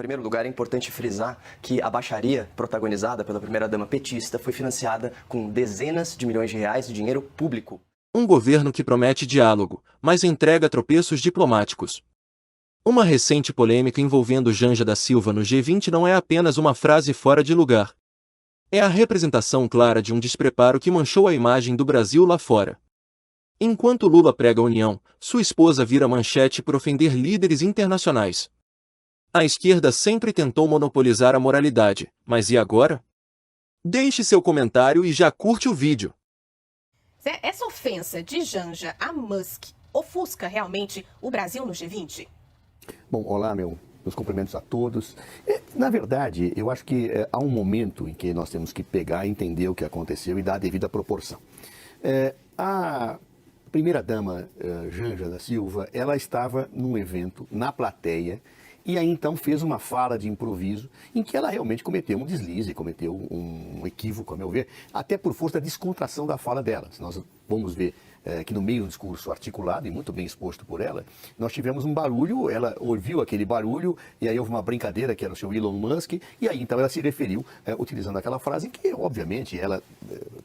primeiro lugar, é importante frisar que a baixaria protagonizada pela primeira-dama petista foi financiada com dezenas de milhões de reais de dinheiro público. Um governo que promete diálogo, mas entrega tropeços diplomáticos. Uma recente polêmica envolvendo Janja da Silva no G20 não é apenas uma frase fora de lugar. É a representação clara de um despreparo que manchou a imagem do Brasil lá fora. Enquanto Lula prega a união, sua esposa vira manchete por ofender líderes internacionais. A esquerda sempre tentou monopolizar a moralidade, mas e agora? Deixe seu comentário e já curte o vídeo. Essa ofensa de Janja a Musk ofusca realmente o Brasil no G20? Bom, olá, meus cumprimentos a todos. Na verdade, eu acho que há um momento em que nós temos que pegar, entender o que aconteceu e dar a devida proporção. A primeira-dama Janja da Silva, ela estava num evento na plateia e aí então fez uma fala de improviso em que ela realmente cometeu um deslize, cometeu um equívoco, a meu ver, até por força da descontração da fala dela. Se nós vamos ver que no meio de um discurso articulado e muito bem exposto por ela, nós tivemos um barulho, ela ouviu aquele barulho e aí houve uma brincadeira que era o seu Elon Musk e aí então ela se referiu utilizando aquela frase que, obviamente, ela,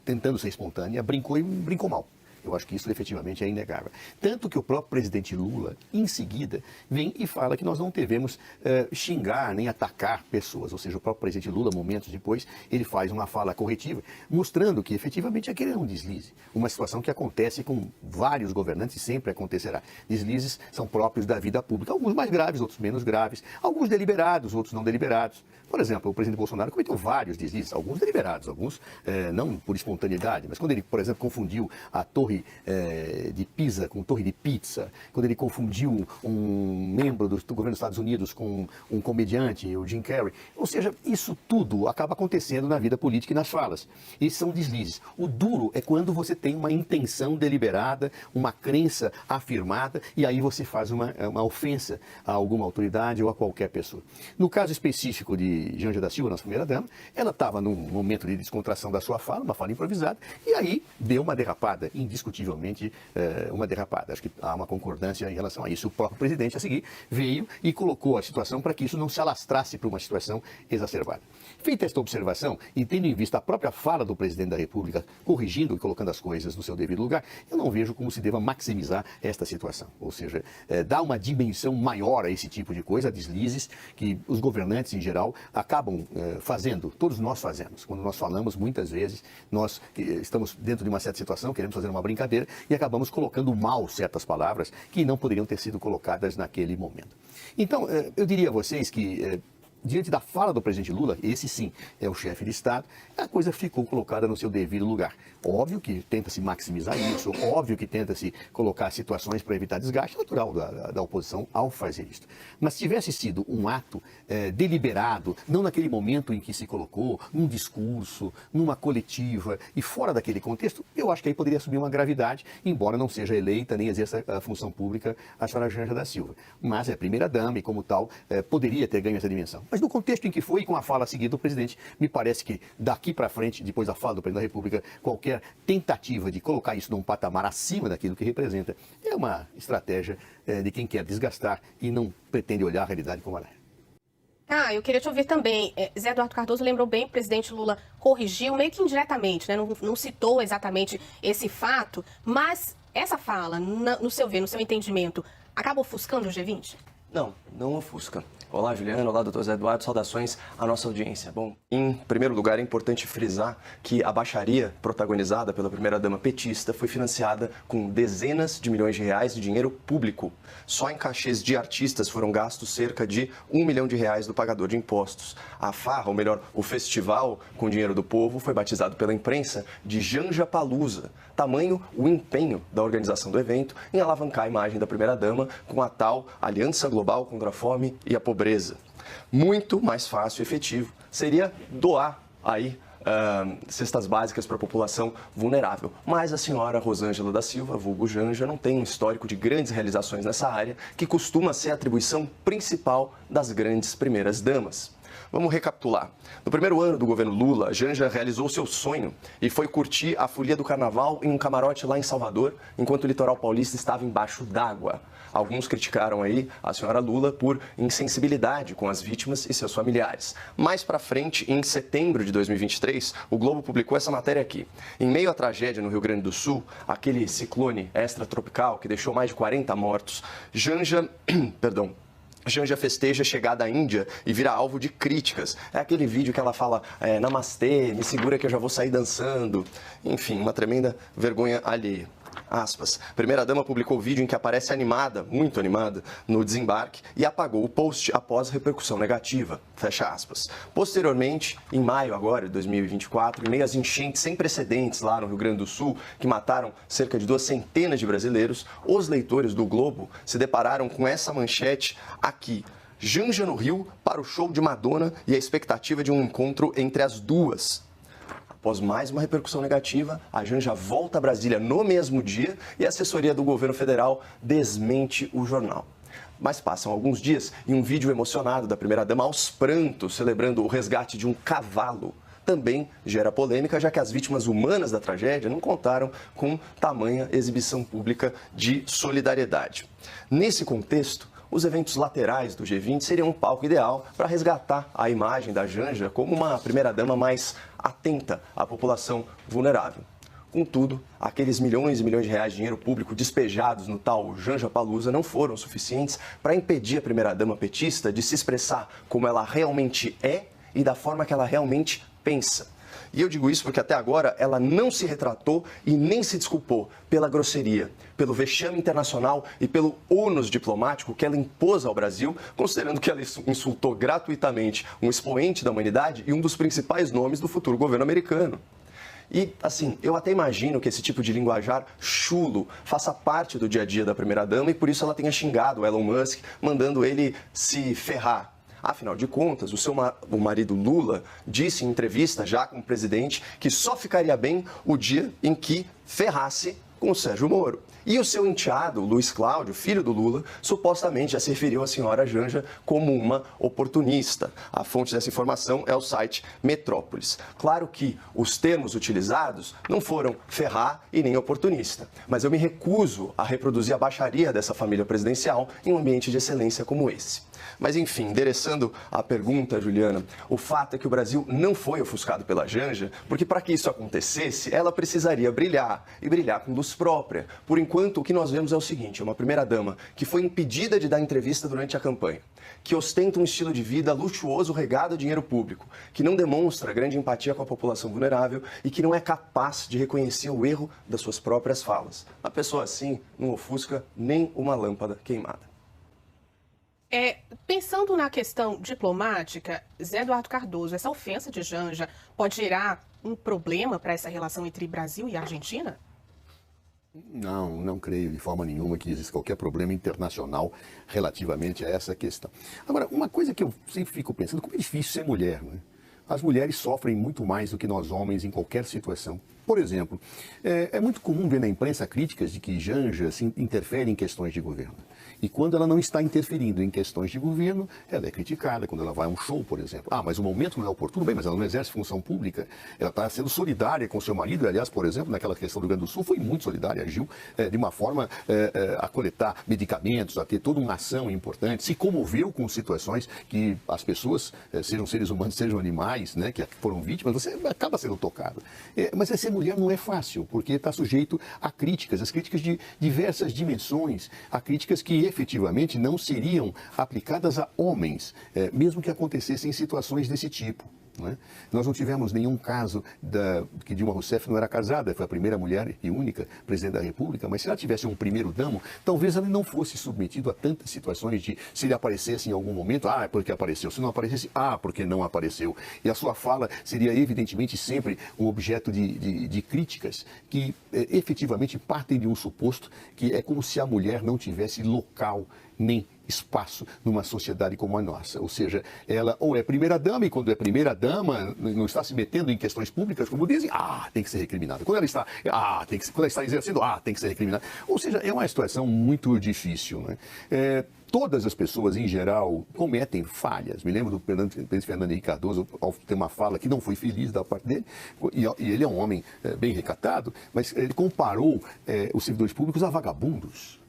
tentando ser espontânea, brincou e brincou mal. Eu acho que isso efetivamente é inegável. Tanto que o próprio presidente Lula, em seguida, vem e fala que nós não devemos xingar nem atacar pessoas. Ou seja, o próprio presidente Lula, momentos depois, ele faz uma fala corretiva, mostrando que efetivamente aquele é um deslize. Uma situação que acontece com vários governantes e sempre acontecerá. Deslizes são próprios da vida pública, alguns mais graves, outros menos graves, alguns deliberados, outros não deliberados. Por exemplo, o presidente Bolsonaro cometeu vários deslizes, alguns deliberados, alguns não por espontaneidade, mas quando ele, por exemplo, confundiu a torre de Pisa com torre de pizza, quando ele confundiu um membro do governo dos Estados Unidos com um comediante, o Jim Carrey. Ou seja, isso tudo acaba acontecendo na vida política e nas falas. Esses são deslizes. O duro é quando você tem uma intenção deliberada, uma crença afirmada, e aí você faz uma ofensa a alguma autoridade ou a qualquer pessoa. No caso específico de Janja da Silva, nossa primeira-dama, ela estava num momento de descontração da sua fala, uma fala improvisada, e aí deu uma derrapada, indiscutivelmente uma derrapada. Acho que há uma concordância em relação a isso. O próprio presidente, a seguir, veio e colocou a situação para que isso não se alastrasse para uma situação exacerbada. Feita esta observação, e tendo em vista a própria fala do presidente da República, corrigindo e colocando as coisas no seu devido lugar, eu não vejo como se deva maximizar esta situação. Ou seja, dar uma dimensão maior a esse tipo de coisa, a deslizes que os governantes, em geral, acabam fazendo. Todos nós fazemos. Quando nós falamos, muitas vezes, nós estamos dentro de uma certa situação, queremos fazer uma brincadeira e acabamos colocando mal certas palavras que não poderiam ter sido colocadas naquele momento. Então, eu diria a vocês que diante da fala do presidente Lula, esse sim é o chefe de Estado, a coisa ficou colocada no seu devido lugar. Óbvio que tenta-se maximizar isso, óbvio que tenta-se colocar situações para evitar desgaste, natural da oposição ao fazer isso. Mas se tivesse sido um ato deliberado, não naquele momento em que se colocou, num discurso, numa coletiva e fora daquele contexto, eu acho que aí poderia assumir uma gravidade, embora não seja eleita nem exerça a função pública a senhora Janja da Silva. Mas é primeira-dama e, como tal, poderia ter ganho essa dimensão. Mas no contexto em que foi e com a fala seguida do presidente, me parece que daqui para frente, depois da fala do presidente da República, qualquer tentativa de colocar isso num patamar acima daquilo que representa é uma estratégia de quem quer desgastar e não pretende olhar a realidade como ela é. Eu queria te ouvir também. Zé Eduardo Cardoso lembrou bem, o presidente Lula corrigiu meio que indiretamente, né? Não citou exatamente esse fato, mas essa fala, no seu ver, no seu entendimento, acaba ofuscando o G20? Não ofusca. Olá, Juliana. Olá, doutor Zé Eduardo. Saudações à nossa audiência. Bom, em primeiro lugar, é importante frisar que a baixaria protagonizada pela primeira-dama petista foi financiada com dezenas de milhões de reais de dinheiro público. Só em cachês de artistas foram gastos cerca de R$1 milhão do pagador de impostos. A farra, ou melhor, o festival com dinheiro do povo, foi batizado pela imprensa de Janjapalooza. Tamanho o empenho da organização do evento em alavancar a imagem da primeira-dama com a tal Aliança Global contra a Fome e a Pobreza. Muito mais fácil e efetivo seria doar aí cestas básicas para a população vulnerável. Mas a senhora Rosângela da Silva, vulgo Janja, não tem um histórico de grandes realizações nessa área, que costuma ser a atribuição principal das grandes primeiras damas. Vamos recapitular. No primeiro ano do governo Lula, Janja realizou seu sonho e foi curtir a folia do carnaval em um camarote lá em Salvador, enquanto o litoral paulista estava embaixo d'água. Alguns criticaram aí a senhora Lula por insensibilidade com as vítimas e seus familiares. Mais para frente, em setembro de 2023, o Globo publicou essa matéria aqui. Em meio à tragédia no Rio Grande do Sul, aquele ciclone extratropical que deixou mais de 40 mortos, Janja festeja a chegada à Índia e vira alvo de críticas. É aquele vídeo que ela fala, namastê, me segura que eu já vou sair dançando. Enfim, uma tremenda vergonha alheia. Aspas. Primeira-dama publicou vídeo em que aparece animada, muito animada, no desembarque e apagou o post após repercussão negativa. Fecha aspas. Posteriormente, em maio agora de 2024, em meio às enchentes sem precedentes lá no Rio Grande do Sul, que mataram cerca de 200 de brasileiros, os leitores do Globo se depararam com essa manchete aqui. Janja no Rio para o show de Madonna e a expectativa de um encontro entre as duas. Após mais uma repercussão negativa, a Janja volta a Brasília no mesmo dia e a assessoria do governo federal desmente o jornal. Mas passam alguns dias e um vídeo emocionado da primeira-dama aos prantos, celebrando o resgate de um cavalo, também gera polêmica, já que as vítimas humanas da tragédia não contaram com tamanha exibição pública de solidariedade. Nesse contexto, os eventos laterais do G20 seriam um palco ideal para resgatar a imagem da Janja como uma primeira-dama mais atenta à população vulnerável. Contudo, aqueles milhões e milhões de reais de dinheiro público despejados no tal Janja Palusa não foram suficientes para impedir a primeira-dama petista de se expressar como ela realmente é e da forma que ela realmente pensa. E eu digo isso porque até agora ela não se retratou e nem se desculpou pela grosseria, pelo vexame internacional e pelo ônus diplomático que ela impôs ao Brasil, considerando que ela insultou gratuitamente um expoente da humanidade e um dos principais nomes do futuro governo americano. E, assim, eu até imagino que esse tipo de linguajar chulo faça parte do dia a dia da primeira-dama e por isso ela tenha xingado o Elon Musk, mandando ele se ferrar. Afinal de contas, o marido Lula disse em entrevista, já como presidente, que só ficaria bem o dia em que ferrasse com o Sérgio Moro. E o seu enteado, Luiz Cláudio, filho do Lula, supostamente já se referiu à senhora Janja como uma oportunista. A fonte dessa informação é o site Metrópolis. Claro que os termos utilizados não foram ferrar e nem oportunista, mas eu me recuso a reproduzir a baixaria dessa família presidencial em um ambiente de excelência como esse. Mas, enfim, endereçando a pergunta, Juliana, o fato é que o Brasil não foi ofuscado pela Janja, porque para que isso acontecesse, ela precisaria brilhar, e brilhar com luz própria. Por enquanto, o que nós vemos é o seguinte, é uma primeira-dama que foi impedida de dar entrevista durante a campanha, que ostenta um estilo de vida luxuoso regado a dinheiro público, que não demonstra grande empatia com a população vulnerável e que não é capaz de reconhecer o erro das suas próprias falas. A pessoa assim não ofusca nem uma lâmpada queimada. Pensando na questão diplomática, Zé Eduardo Cardoso, essa ofensa de Janja pode gerar um problema para essa relação entre Brasil e Argentina? Não creio de forma nenhuma que exista qualquer problema internacional relativamente a essa questão. Agora, uma coisa que eu sempre fico pensando, como é difícil ser mulher, né? As mulheres sofrem muito mais do que nós homens em qualquer situação. Por exemplo, é muito comum ver na imprensa críticas de que Janja interfere em questões de governo. E quando ela não está interferindo em questões de governo, ela é criticada. Quando ela vai a um show, por exemplo. Mas o momento não é oportuno. Bem, mas ela não exerce função pública. Ela está sendo solidária com seu marido. Aliás, por exemplo, naquela questão do Rio Grande do Sul, foi muito solidária. Agiu de uma forma a coletar medicamentos, a ter toda uma ação importante. Se comoveu com situações que as pessoas, sejam seres humanos, sejam animais, né, que foram vítimas, você acaba sendo tocado. Mas ser mulher não é fácil, porque está sujeito a críticas, as críticas de diversas dimensões, a críticas que efetivamente não seriam aplicadas a homens, mesmo que acontecessem situações desse tipo. Né? Nós não tivemos nenhum caso que Dilma Rousseff não era casada, foi a primeira mulher e única presidente da República, mas se ela tivesse um primeiro-damo, talvez ela não fosse submetida a tantas situações de se ele aparecesse em algum momento, é porque apareceu, se não aparecesse, porque não apareceu. E a sua fala seria evidentemente sempre um objeto de críticas que efetivamente partem de um suposto que é como se a mulher não tivesse local nem espaço numa sociedade como a nossa. Ou seja, ela ou é primeira-dama, e quando é primeira-dama, não está se metendo em questões públicas, como dizem, tem que ser recriminada. Quando ela está, quando ela está exercendo, tem que ser recriminada. Ou seja, é uma situação muito difícil, né? todas as pessoas, em geral, cometem falhas. Me lembro do presidente Fernando Henrique Cardoso, ao ter uma fala que não foi feliz da parte dele, e ele é um homem bem recatado, mas ele comparou os servidores públicos a vagabundos.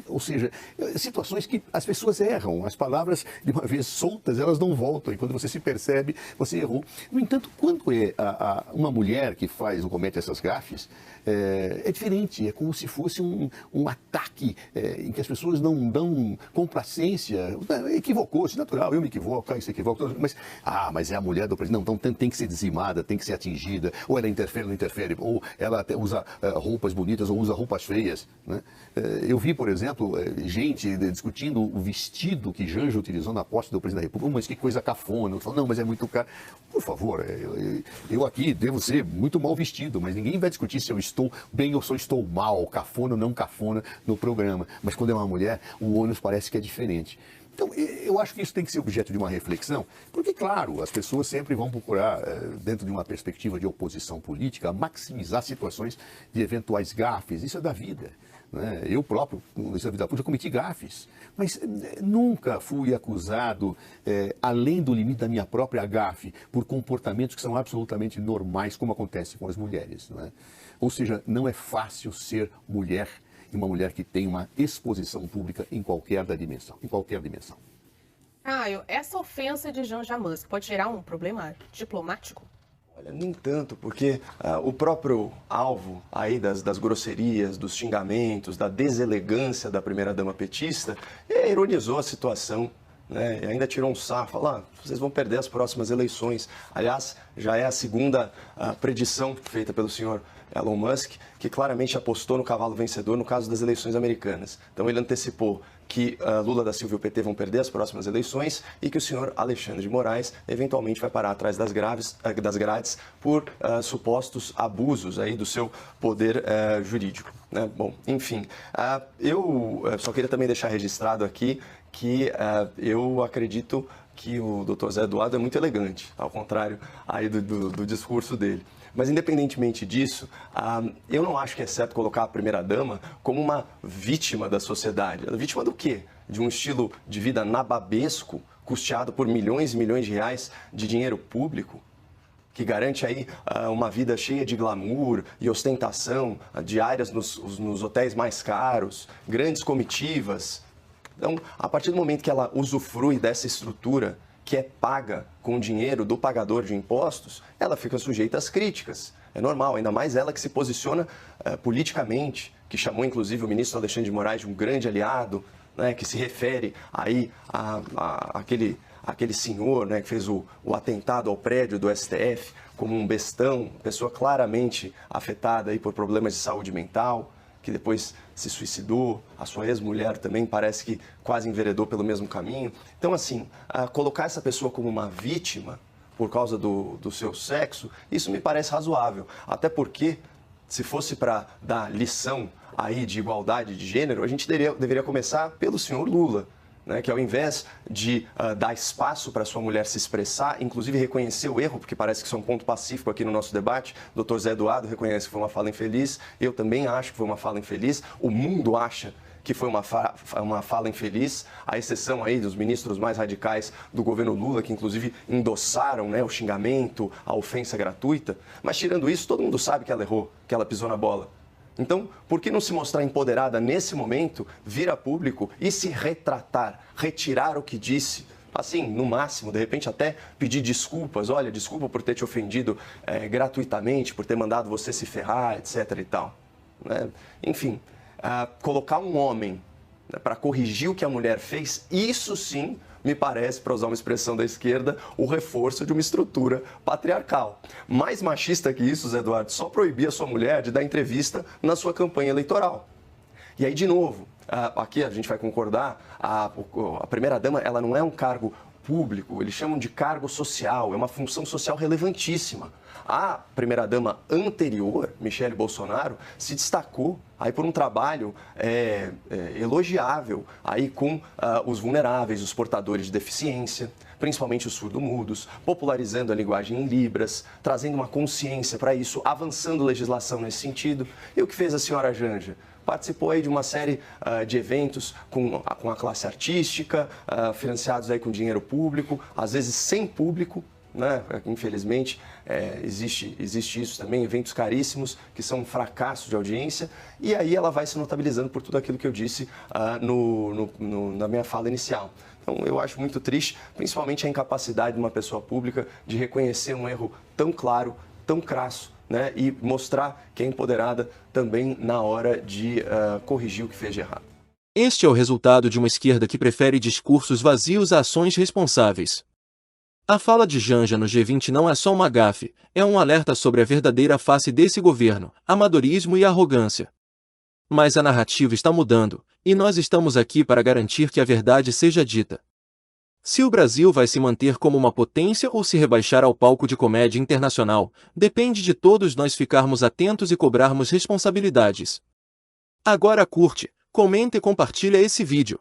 Ou seja, situações que as pessoas erram, as palavras, de uma vez soltas, elas não voltam, e quando você se percebe, você errou. No entanto, quando é uma mulher que comete essas gafes, é diferente, é como se fosse um ataque em que as pessoas não dão complacência. Equivocou-se, natural, eu me equivoco, aí se equivoca, mas é a mulher do presidente. Não, então tem que ser dizimada, tem que ser atingida, ou ela interfere ou não interfere, ou ela até usa roupas bonitas ou usa roupas feias, né? Eu vi, por exemplo, gente discutindo o vestido que Janja utilizou na posse do presidente da República. Mas que coisa cafona. Eu falo, não, mas é muito caro. Por favor, eu aqui devo ser muito mal vestido, mas ninguém vai discutir se eu estou bem ou se eu estou mal, cafona ou não cafona no programa. Mas quando é uma mulher, o ônus parece que é diferente. Então, eu acho que isso tem que ser objeto de uma reflexão, porque, claro, as pessoas sempre vão procurar, dentro de uma perspectiva de oposição política, maximizar situações de eventuais gafes. Isso é da vida. Eu próprio, nessa vida pública, cometi gafes, mas nunca fui acusado, além do limite da minha própria gafe, por comportamentos que são absolutamente normais, como acontece com as mulheres. Ou seja, não é fácil ser mulher, e uma mulher que tem uma exposição pública em qualquer dimensão. Caio, essa ofensa de Janja Musk pode gerar um problema diplomático? Olha, nem tanto, porque o próprio alvo aí das grosserias, dos xingamentos, da deselegância da primeira-dama petista, ironizou a situação, né? E ainda tirou um sarro, falou, vocês vão perder as próximas eleições. Aliás, já é a segunda predição feita pelo senhor Elon Musk, que claramente apostou no cavalo vencedor no caso das eleições americanas. Então ele antecipou que Lula da Silva e o PT vão perder as próximas eleições e que o senhor Alexandre de Moraes eventualmente vai parar atrás das grades por supostos abusos aí do seu poder jurídico, né? Bom, enfim, eu só queria também deixar registrado aqui que eu acredito que o Dr. Zé Eduardo é muito elegante, ao contrário aí do discurso dele. Mas, independentemente disso, eu não acho que é certo colocar a primeira-dama como uma vítima da sociedade. Ela é vítima do quê? De um estilo de vida nababesco, custeado por milhões e milhões de reais de dinheiro público, que garante aí uma vida cheia de glamour e ostentação, diárias nos hotéis mais caros, grandes comitivas. Então, a partir do momento que ela usufrui dessa estrutura, que é paga com o dinheiro do pagador de impostos, ela fica sujeita às críticas. É normal, ainda mais ela que se posiciona politicamente, que chamou inclusive o ministro Alexandre de Moraes de um grande aliado, né, que se refere aí àquele senhor, né, que fez o atentado ao prédio do STF como um bestão, pessoa claramente afetada aí por problemas de saúde mental, que depois se suicidou, a sua ex-mulher também parece que quase enveredou pelo mesmo caminho. Então, assim, colocar essa pessoa como uma vítima por causa do seu sexo, isso me parece razoável. Até porque, se fosse para dar lição aí de igualdade de gênero, a gente deveria começar pelo senhor Lula, né, que ao invés de dar espaço para sua mulher se expressar, inclusive reconhecer o erro, porque parece que isso é um ponto pacífico aqui no nosso debate, o Dr. Zé Eduardo reconhece que foi uma fala infeliz, eu também acho que foi uma fala infeliz, o mundo acha que foi uma fala infeliz, à exceção aí dos ministros mais radicais do governo Lula, que inclusive endossaram, né, o xingamento, a ofensa gratuita, mas tirando isso, todo mundo sabe que ela errou, que ela pisou na bola. Então, por que não se mostrar empoderada nesse momento, vir a público e se retratar, retirar o que disse? Assim, no máximo, de repente até pedir desculpas. Olha, desculpa por ter te ofendido gratuitamente, por ter mandado você se ferrar, etc. e tal. Né? Enfim, colocar um homem, né, para corrigir o que a mulher fez, isso sim me parece, para usar uma expressão da esquerda, o reforço de uma estrutura patriarcal. Mais machista que isso, Zé Eduardo, só proibir a sua mulher de dar entrevista na sua campanha eleitoral. E aí, de novo, aqui a gente vai concordar, a primeira-dama ela não é um cargo público, eles chamam de cargo social, é uma função social relevantíssima. A primeira-dama anterior, Michele Bolsonaro, se destacou aí por um trabalho elogiável aí com os vulneráveis, os portadores de deficiência, principalmente os surdo-mudos, popularizando a linguagem em Libras, trazendo uma consciência para isso, avançando legislação nesse sentido. E o que fez a senhora Janja? participou aí de uma série de eventos com a classe artística, financiados aí com dinheiro público, às vezes sem público, né? Infelizmente, existe isso também, eventos caríssimos que são um fracasso de audiência, e aí ela vai se notabilizando por tudo aquilo que eu disse na minha fala inicial. Então, eu acho muito triste, principalmente a incapacidade de uma pessoa pública de reconhecer um erro tão claro, tão crasso, né? E mostrar que é empoderada também na hora de corrigir o que fez de errado. Este é o resultado de uma esquerda que prefere discursos vazios a ações responsáveis. A fala de Janja no G20 não é só uma gafe, é um alerta sobre a verdadeira face desse governo, amadorismo e arrogância. Mas a narrativa está mudando, e nós estamos aqui para garantir que a verdade seja dita. Se o Brasil vai se manter como uma potência ou se rebaixar ao palco de comédia internacional, depende de todos nós ficarmos atentos e cobrarmos responsabilidades. Agora curte, comenta e compartilha esse vídeo.